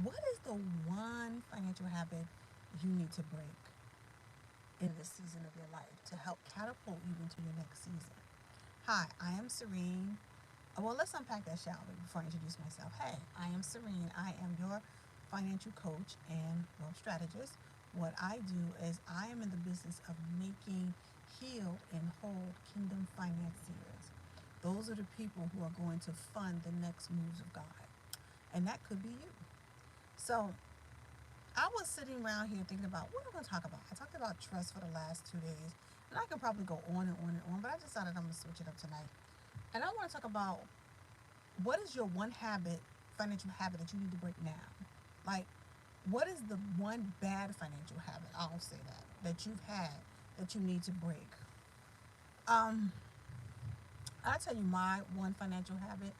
What is the one financial habit you need to break in this season of your life to help catapult you into your next season? Hi, I am Serene. Well, let's unpack that, shall we, before I introduce myself. Hey, I am Serene. I am your financial coach and wealth strategist. What I do is I am in the business of making healed and whole kingdom financiers. Those are the people who are going to fund the next moves of God. And that could be you. So I was sitting around here thinking about what I'm going to talk about. I talked about trust for the last 2 days, and I can probably go on and on and on, but I decided I'm going to switch it up tonight. And I want to talk about what is your one habit, financial habit that you need to break now? Like, what is the one bad financial habit, I'll say that you've had that you need to break? Um, I'll tell you my one financial habit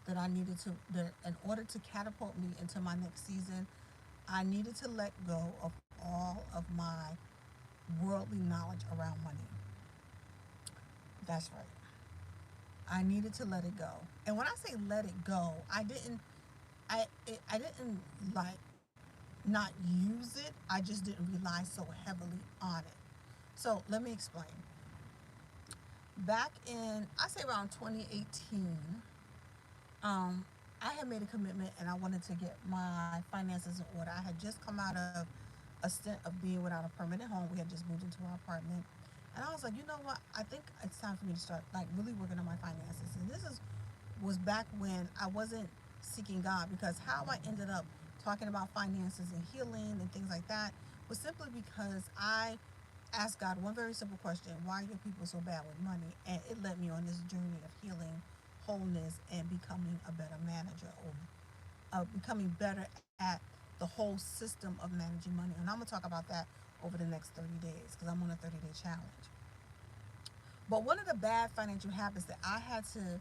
that I needed to, that in order to catapult me into my next season, I needed to let go of all of my worldly knowledge around money. That's right. I needed to let it go. And when I say let it go, I didn't like not use it. I just didn't rely so heavily on it. So let me explain. Back in I say around 2018, um, I had made a commitment and I wanted to get my finances in order. I had just come out of a stint of being without a permanent home. We had just moved into our apartment. And I was like, you know what? I think it's time for me to start like really working on my finances. And this is was back when I wasn't seeking God, because how I ended up talking about finances and healing and things like that was simply because I asked God one very simple question: why are your people so bad with money? And it led me on this journey of healing, wholeness, and becoming a better manager, or becoming better at the whole system of managing money. And I'm gonna talk about that over the next 30 days because I'm on a 30-day challenge. But one of the bad financial habits that I had to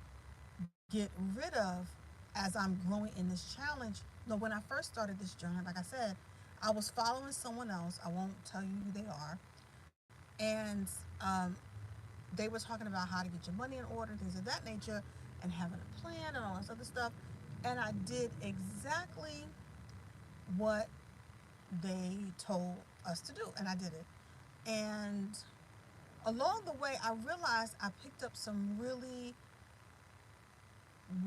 get rid of as I'm growing in this challenge. No, when I first started this journey, like I said, I was following someone else. I won't tell you who they are. And um, they were talking about how to get your money in order, things of that nature, and having a plan and all this other stuff. And I did exactly what they told us to do, and I did it. And along the way, I realized I picked up some really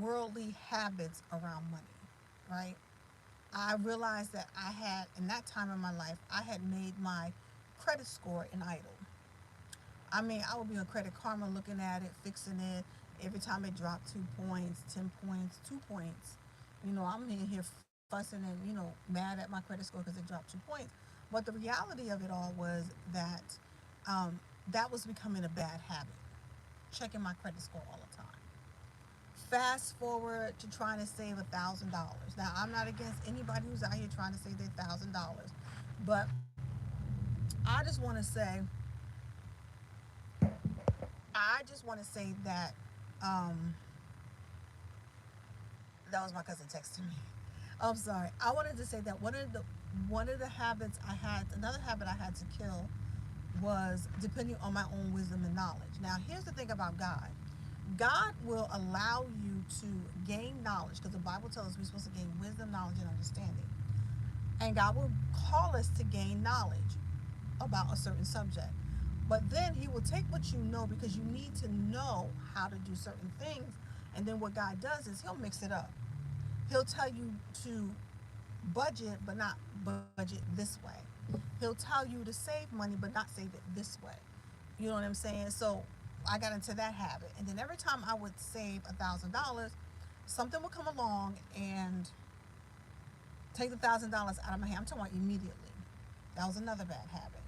worldly habits around money, right? I realized that I had, in that time in my life, I had made my credit score an idol. I mean, I would be on Credit Karma looking at it, fixing it. Every time it dropped 2 points, 10 points, 2 points, I'm in here fussing and, mad at my credit score because it dropped 2 points. But the reality of it all was that that was becoming a bad habit, checking my credit score all the time. Fast forward to trying to save $1,000. Now, I'm not against anybody who's out here trying to save their $1,000, but I just want to say, that um, that was my cousin texting me. I'm sorry. I wanted to say that one of the habits I had, another habit I had to kill, was depending on my own wisdom and knowledge. Now, here's the thing about God. God will allow you to gain knowledge, because the Bible tells us we're supposed to gain wisdom, knowledge, and understanding. And God will call us to gain knowledge about a certain subject. But then He will take what you know, because you need to know how to do certain things. And then what God does is He'll mix it up. He'll tell you to budget, but not budget this way. He'll tell you to save money, but not save it this way. You know what I'm saying? So I got into that habit. And then every time I would save $1,000, something would come along and take the $1,000 out of my hand. I'm talking about immediately. That was another bad habit.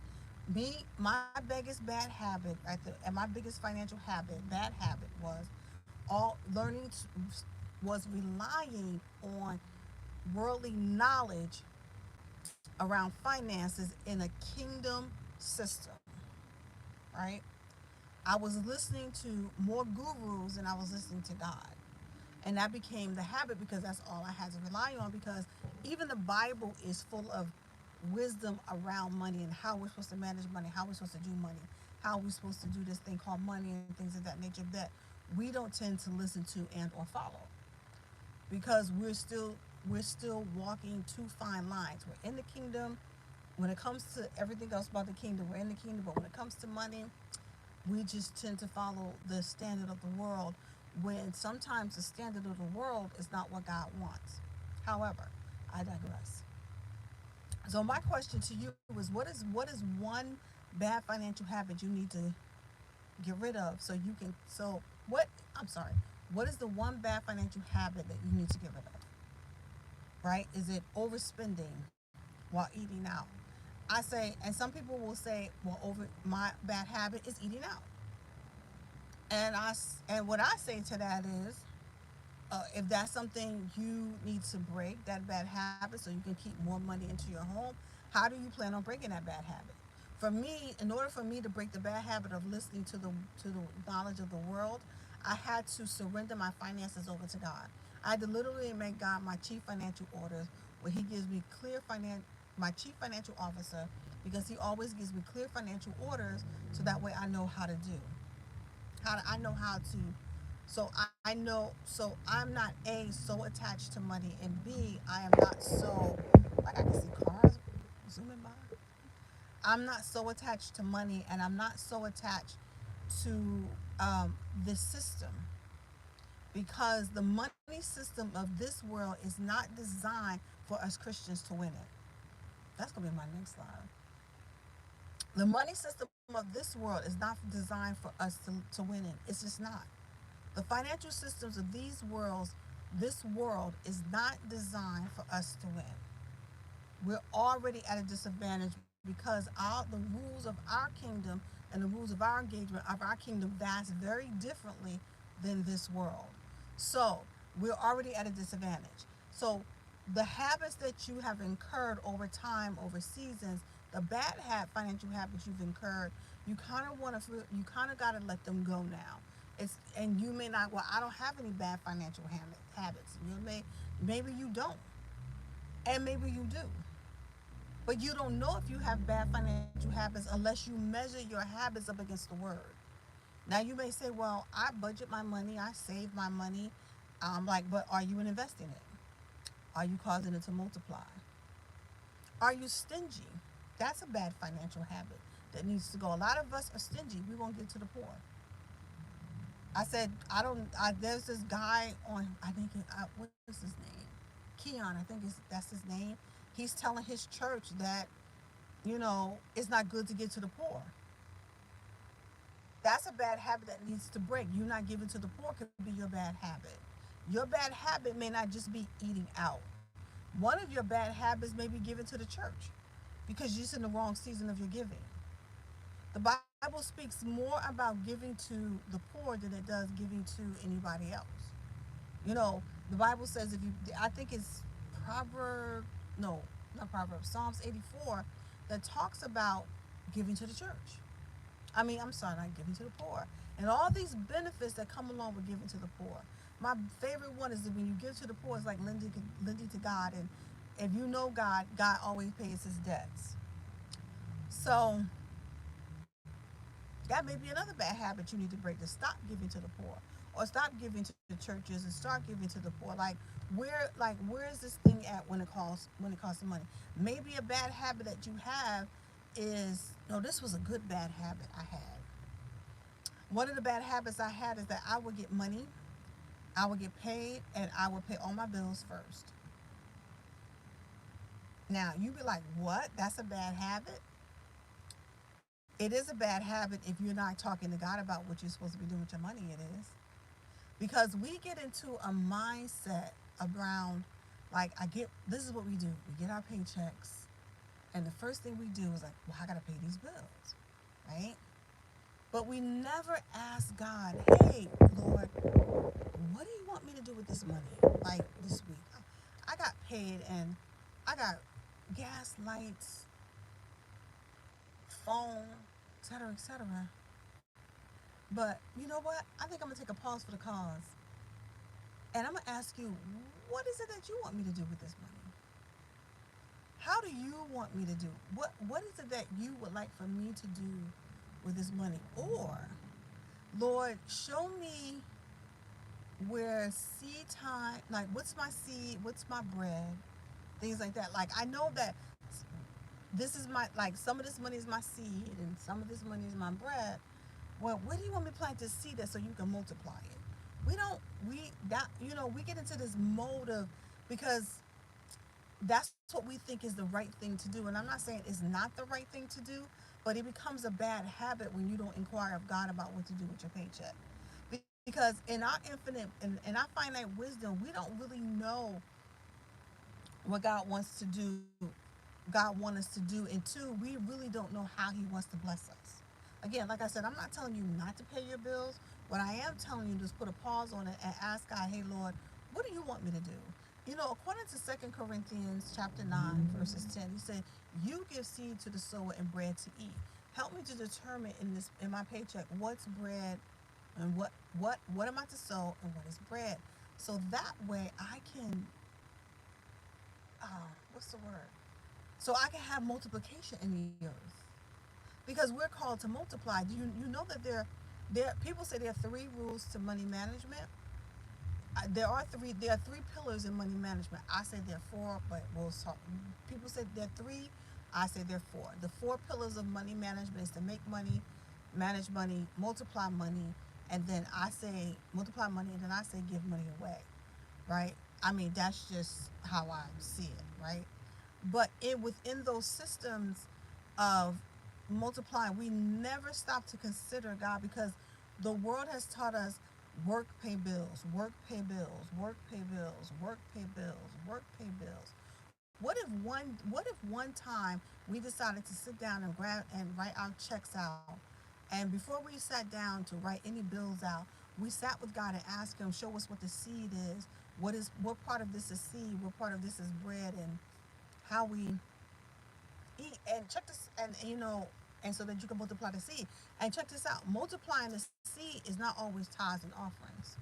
My biggest bad habit, right there, and my biggest financial habit, bad habit, was relying on worldly knowledge around finances in a kingdom system, right? I was listening to more gurus than I was listening to God. And that became the habit because that's all I had to rely on. Because even the Bible is full of wisdom around money and how we're supposed to manage money, how we're supposed to do money, how we're supposed to do this thing called money and things of that nature that we don't tend to listen to and or follow, because we're still we're still walking two fine lines. We're in the kingdom. When it comes to everything else about the kingdom, we're in the kingdom. But when it comes to money, we just tend to follow the standard of the world, when sometimes the standard of the world is not what God wants. However, I digress. So my question to you is, what is one bad financial habit you need to get rid of so you can so what I'm sorry, what is the one bad financial habit that you need to get rid of? Right? Is it overspending while eating out? I say, and some people will say, well, over my bad habit is eating out. And what I say to that is, if that's something you need to break, that bad habit, so you can keep more money into your home, how do you plan on breaking that bad habit? For me, in order for me to break the bad habit of listening to the knowledge of the world, I had to surrender my finances over to God. I had to literally make God my chief financial orders, where He gives me my chief financial officer, because He always gives me clear financial orders, so that way I know how to do. I know how to, I know, so I'm not A, so attached to money, and B, I am not so, like, I can see cars zooming by. I'm not so attached to money, and I'm not so attached to this system, because the money system of this world is not designed for us Christians to win it. That's going to be my next slide. The money system of this world is not designed for us to win it. It's just not. The financial systems of this world is not designed for us to win. We're already at a disadvantage, because the rules of our kingdom and the rules of our engagement of our kingdom vast very differently than this world. So we're already at a disadvantage. So the habits that you have incurred over time, over seasons, the financial habits you've incurred, you kind of got to let them go now. And you may not. Well, I don't have any bad financial habits. Maybe you don't, and maybe you do. But you don't know if you have bad financial habits unless you measure your habits up against the word. Now you may say, well, I budget my money, I save my money. But are you investing it? Are you causing it to multiply? Are you stingy? That's a bad financial habit that needs to go. A lot of us are stingy. We won't give to the poor. I said, I don't. There's this guy on. I think what is his name? Keon. I think that's his name. He's telling his church that it's not good to give to the poor. That's a bad habit that needs to break. You not giving to the poor could be your bad habit. Your bad habit may not just be eating out. One of your bad habits may be giving to the church, because you're just in the wrong season of your giving. The Bible speaks more about giving to the poor than it does giving to anybody else. You know, the Bible says, I think it's Proverb, no, not Proverbs, Psalms 84, that talks about giving to the church. I'm sorry, not giving to the poor. And all these benefits that come along with giving to the poor. My favorite one is that when you give to the poor, it's like lending to God. And if you know God, God always pays His debts. So that may be another bad habit you need to break, to stop giving to the poor, or stop giving to the churches and start giving to the poor. Where is this thing at when it costs money? Maybe a bad habit that you have is, no, this was a good bad habit I had. One of the bad habits I had is that I would get money, I would get paid, and I would pay all my bills first. Now you'd be like, what? That's a bad habit? It is a bad habit if you're not talking to God about what you're supposed to be doing with your money. It is. Because we get into a mindset around, this is what we do. We get our paychecks, and the first thing we do is like, well, I got to pay these bills, right? But we never ask God, hey, Lord, what do you want me to do with this money? Like this week, I got paid, and I got gas, lights, phone, etc., etc. But you know what? I think I'm going to take a pause for the cause. And I'm going to ask you, what is it that you want me to do with this money? How do you want me to do? What is it that you would like for me to do with this money? Or, Lord, show me where seed time, like what's my seed, what's my bread, things like that. Like I know that this is my, like some of this money is my seed and some of this money is my bread. Well, where do you want me to plant this seed at so you can multiply it? We don't, we, that, you know, we get into this mode of, because that's what we think is the right thing to do. And I'm not saying it's not the right thing to do, but it becomes a bad habit when you don't inquire of God about what to do with your paycheck. Because in our infinite, in our finite wisdom, we don't really know what God wants to do, God wants us to do. And two, we really don't know how He wants to bless us. Again, like I said, I'm not telling you not to pay your bills. What I am telling you is put a pause on it and ask God, hey Lord, what do you want me to do? You know, according to 2 Corinthians chapter 9, verses 10, He said, you give seed to the sower and bread to eat. Help me to determine in my paycheck what's bread and what am I to sow and what is bread. So that way I can what's the word? So I can have multiplication in the earth. Because we're called to multiply. Do you know that there people say there are three rules to money management? There are three pillars in money management. I say there are four, but we'll talk. People say there are three. I say there are four. The four pillars of money management is to make money, manage money, multiply money, and then I say multiply money, and then I say give money away. Right? I mean that's just how I see it. Right? But within those systems of multiplying, we never stop to consider God, because the world has taught us work, pay bills, work, pay bills, work, pay bills, work, pay bills, work, pay bills. What if one time we decided to sit down and grab and write our checks out, and before we sat down to write any bills out, we sat with God and asked Him, show us what the seed is, what part of this is seed, what part of this is bread, and how we eat, and check this, and you know, and so that you can multiply the seed. And check this out, multiplying the seed is not always tithes and offerings.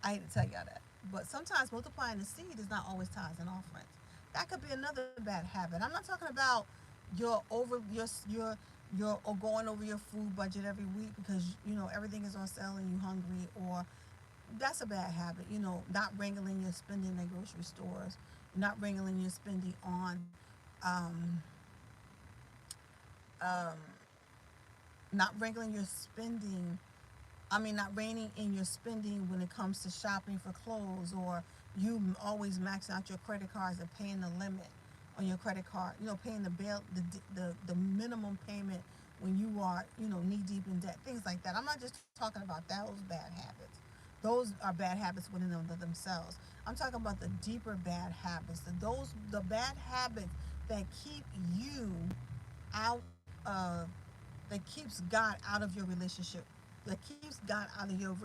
I hate to tell y'all that, but sometimes multiplying the seed is not always tithes and offerings. That could be another bad habit. I'm not talking about your over your or going over your food budget every week because you know everything is on sale and you hungry, or that's a bad habit. You know, not wrangling your spending at grocery stores, not wrangling your spending on um, um, not wrangling your spending. I mean, not reining in your spending when it comes to shopping for clothes, or you always maxing out your credit cards and paying the limit on your credit card. You know, paying the bill, the minimum payment when you are, you know, knee deep in debt. Things like that. I'm not just talking about those bad habits. Those are bad habits within themselves. I'm talking about the deeper bad habits. The bad habits that keep you out of that keeps God out of your relationship, that keeps God out of your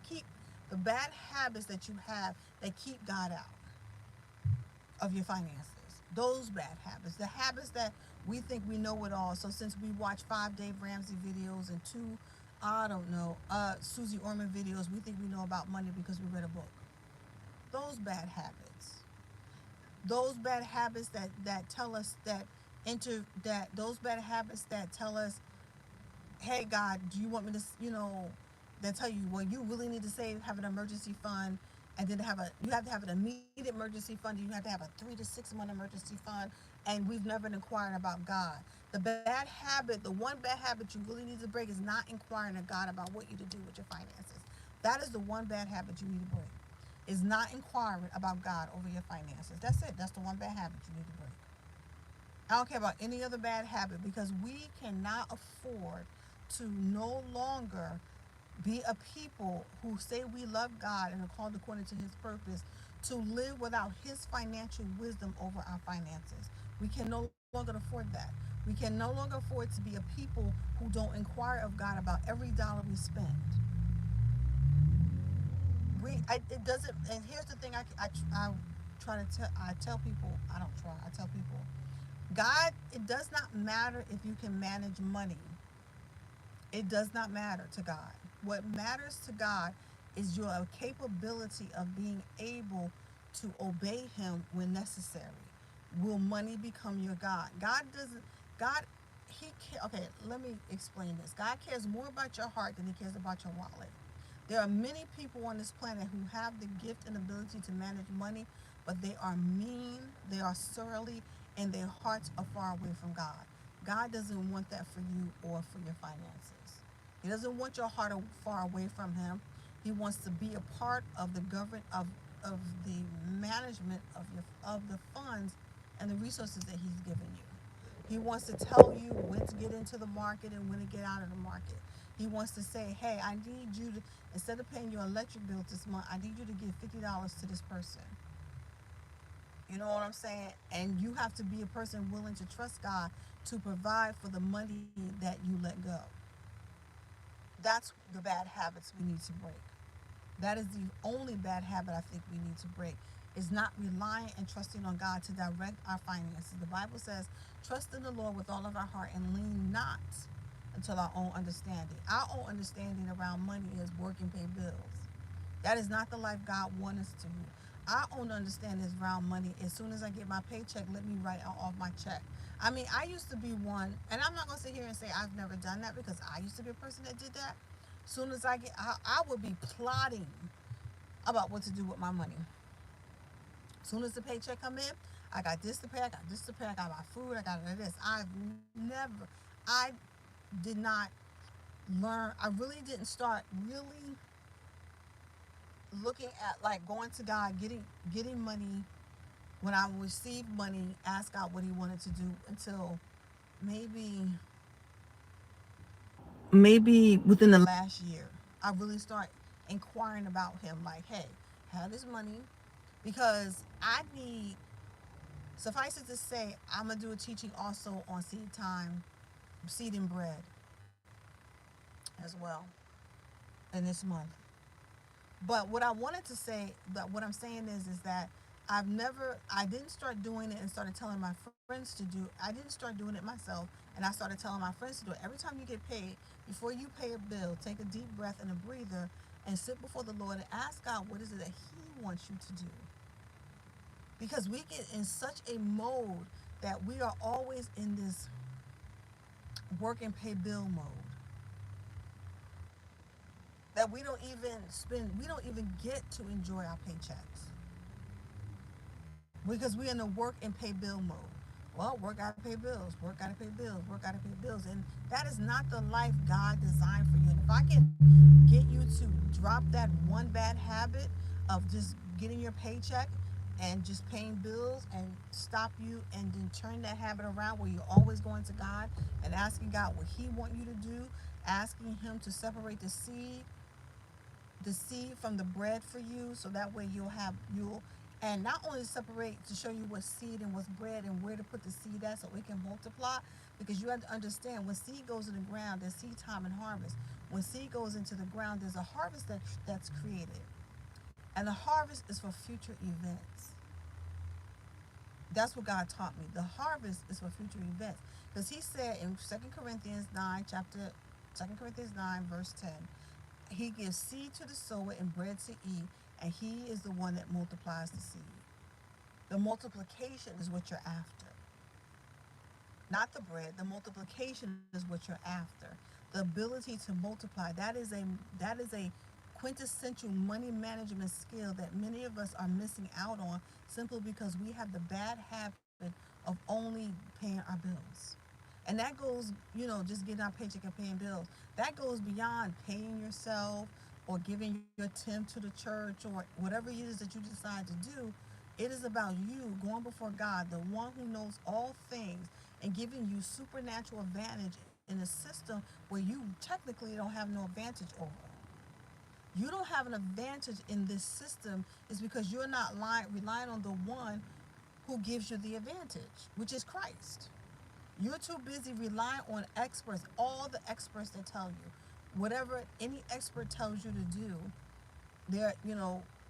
keep the bad habits that you have that keep God out of your finances. Those bad habits, the habits that we think we know it all. So since we watch 5 Dave Ramsey videos and 2, I don't know, Susie Orman videos, we think we know about money because we read a book. Those bad habits, those bad habits that tell us that those bad habits that tell us, hey God, do you want me to, you know, they tell you, well, you really need to save, have an emergency fund, and then you have to have an immediate emergency fund, and you have to have a 3 to 6 month emergency fund, and we've never inquired about God. The bad habit, the one bad habit you really need to break is not inquiring of God about what you to do with your finances. That is the one bad habit you need to break. Is not inquiring about God over your finances. That's it. That's the one bad habit you need to break. I don't care about any other bad habit, because we cannot afford to no longer be a people who say we love God and are called according to His purpose to live without His financial wisdom over our finances. We can no longer afford that. We can no longer afford to be a people who don't inquire of God about every dollar we spend. It doesn't, and here's the thing I try to tell, I tell people, I don't try, I tell people, God, it does not matter if you can manage money. It does not matter to God. What matters to God is your capability of being able to obey Him when necessary. Will money become your God? God doesn't, God, okay, let me explain this. God cares more about your heart than He cares about your wallet. There are many people on this planet who have the gift and ability to manage money, but they are mean, they are surly, and their hearts are far away from God. God doesn't want that for you or for your finances. He doesn't want your heart far away from Him. He wants to be a part of the government of the management of the funds and the resources that He's given you. He wants to tell you when to get into the market and when to get out of the market. He wants to say, hey, I need you to, instead of paying your electric bill this month, I need you to give $50 to this person. You know what I'm saying? And you have to be a person willing to trust God to provide for the money that you let go. That's the bad habits we need to break. That is the only bad habit I think we need to break, is not relying and trusting on God to direct our finances. The Bible says, trust in the Lord with all of our heart and lean not until our own understanding. Our own understanding around money is work and pay bills. That is not the life God wants us to live. Our own understanding is around money. As soon as I get my paycheck, let me write off my check. I mean, I used to be one, and I'm not going to sit here and say I've never done that, because I used to be a person that did that. As soon as I would be plotting about what to do with my money. As soon as the paycheck come in, I got this to pay, I got this to pay, I got my food, I got this. I did not learn, I really didn't start really looking at, like, going to God, getting money, when I received money, ask God what He wanted to do, until maybe within the last year. I really start inquiring about Him, like, hey, have this money, because I need, suffice it to say, I'm gonna do a teaching also on seed time, seed and bread as well in this month. But what I wanted to say, that what I'm saying is that I didn't start doing it and started telling my friends to do. I didn't start doing it myself, and I started telling my friends to do it. Every time you get paid, before you pay a bill, take a deep breath and a breather, and sit before the Lord and ask God what is it that He wants you to do. Because we get in such a mode that we are always in this work and pay bill mode, that we don't even get to enjoy our paychecks, because we're in the work and pay bill mode. Well, work gotta pay bills, work gotta pay bills, work gotta pay bills. And that is not the life God designed for you. And if I can get you to drop that one bad habit of just getting your paycheck and just paying bills, and stop you, and then turn that habit around where you're always going to God and asking God what He want you to do, asking Him to separate the seed from the bread for you, so that way you'll and not only separate to show you what's seed and what's bread and where to put the seed at so it can multiply, because you have to understand, when seed goes in the ground, there's seed time and harvest. When seed goes into the ground, there's a harvest that's created, and the harvest is for future events. That's what God taught me. The harvest is for future events, because He said in 2 Corinthians 9 verse 10, He gives seed to the sower and bread to eat, and He is the one that multiplies the seed. The multiplication is what you're after, not the bread. The multiplication is what you're after. The ability to multiply. That is a quintessential money management skill that many of us are missing out on, simply because we have the bad habit of only paying our bills. And that goes, just getting our paycheck and paying bills. That goes beyond paying yourself or giving your 10th to the church or whatever it is that you decide to do. It is about you going before God, the one who knows all things, and giving you supernatural advantage in a system where you technically don't have no advantage over. You don't have an advantage in this system is because you're not relying on the one who gives you the advantage, which is Christ. You're too busy relying on experts, all the experts that tell you. Whatever any expert tells you to do,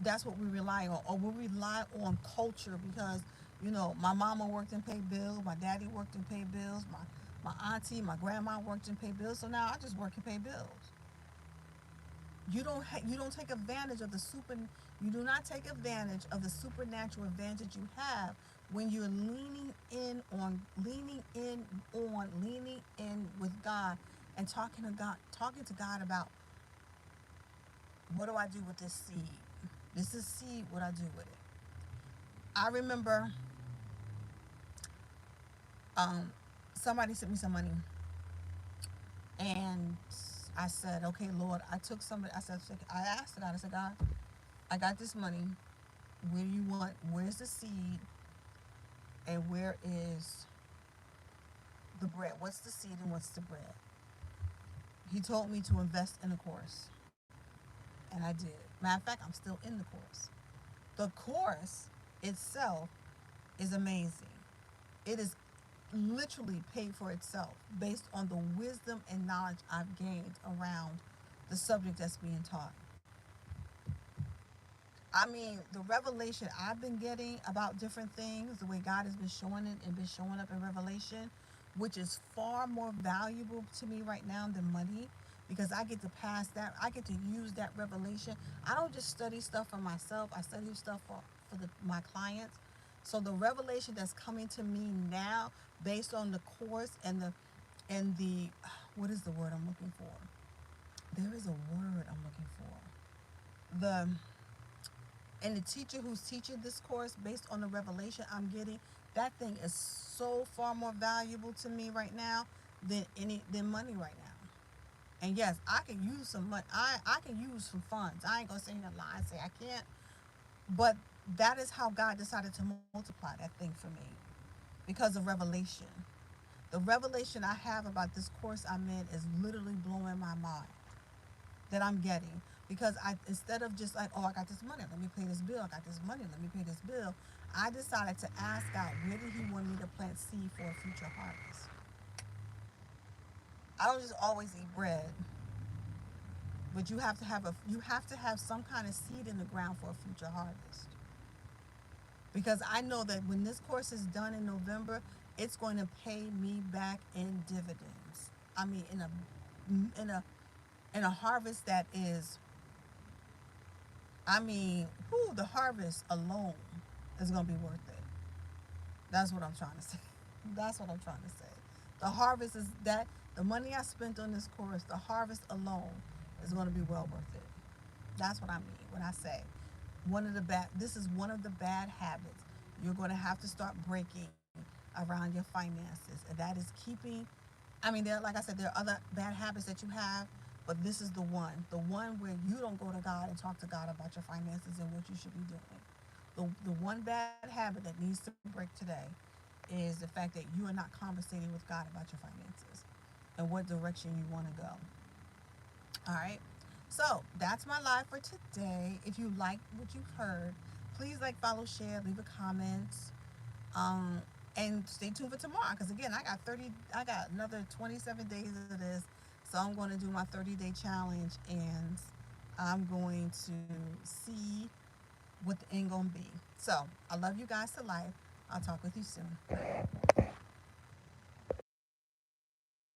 that's what we rely on. Or we rely on culture, because, my mama worked and paid bills, my daddy worked and paid bills, my auntie, my grandma worked and paid bills, so now I just work and pay bills. You don't take advantage of you do not take advantage of the supernatural advantage you have when you're leaning in with God, and talking to God about What do I do with this seed? This is seed, what I do with it. I remember um, somebody sent me some money, and I said, okay, Lord, I took somebody, I asked God, I said, God, I got this money. Where do you want, where's the seed, and where is the bread? What's the seed and what's the bread? He told me to invest in a course, and I did. Matter of fact, I'm still in the course. The course itself is amazing. It is literally paid for itself based on the wisdom and knowledge I've gained around the subject that's being taught. I mean, the revelation I've been getting about different things, the way God has been showing it and been showing up in revelation, which is far more valuable to me right now than money, because I get to pass that, I get to use that revelation. I don't just study stuff for myself, I study stuff for my clients. So the revelation that's coming to me now based on the course and the what is the word I'm looking for? There is a word I'm looking for. The and the teacher who's teaching this course based on the revelation I'm getting, that thing is so far more valuable to me right now than money right now. And yes, I can use some money. I can use some funds. I ain't gonna sit here and lie and say I can't. But that is how God decided to multiply that thing for me because of revelation. The revelation I have about this course I'm in is literally blowing my mind that I'm getting, because I, instead of just like, oh, I got this money, let me pay this bill, I got this money, let me pay this bill, I decided to ask God, where did he want me to plant seed for a future harvest? I don't just always eat bread, but you have to have some kind of seed in the ground for a future harvest. Because I know that when this course is done in November, it's going to pay me back in dividends. I mean, in a in a harvest that is, I mean, whew, the harvest alone is going to be worth it. That's what I'm trying to say. That's what I'm trying to say. The harvest is that the money I spent on this course, the harvest alone is going to be well worth it. That's what I mean when I say this is one of the bad habits you're going to have to start breaking around your finances. And that is keeping, I mean, there, like I said, there are other bad habits that you have, but this is the one where you don't go to God and talk to God about your finances and what you should be doing. The one bad habit that needs to break today is the fact that you are not conversating with God about your finances and what direction you want to go. All right. So that's my live for today. If you like what you've heard, please like, follow, share, leave a comment. Um, and stay tuned for tomorrow, because again, I got another 27 days of this. So I'm going to do my 30-day challenge, and I'm going to see what the end gonna be. So I love you guys to life. I'll talk with you soon.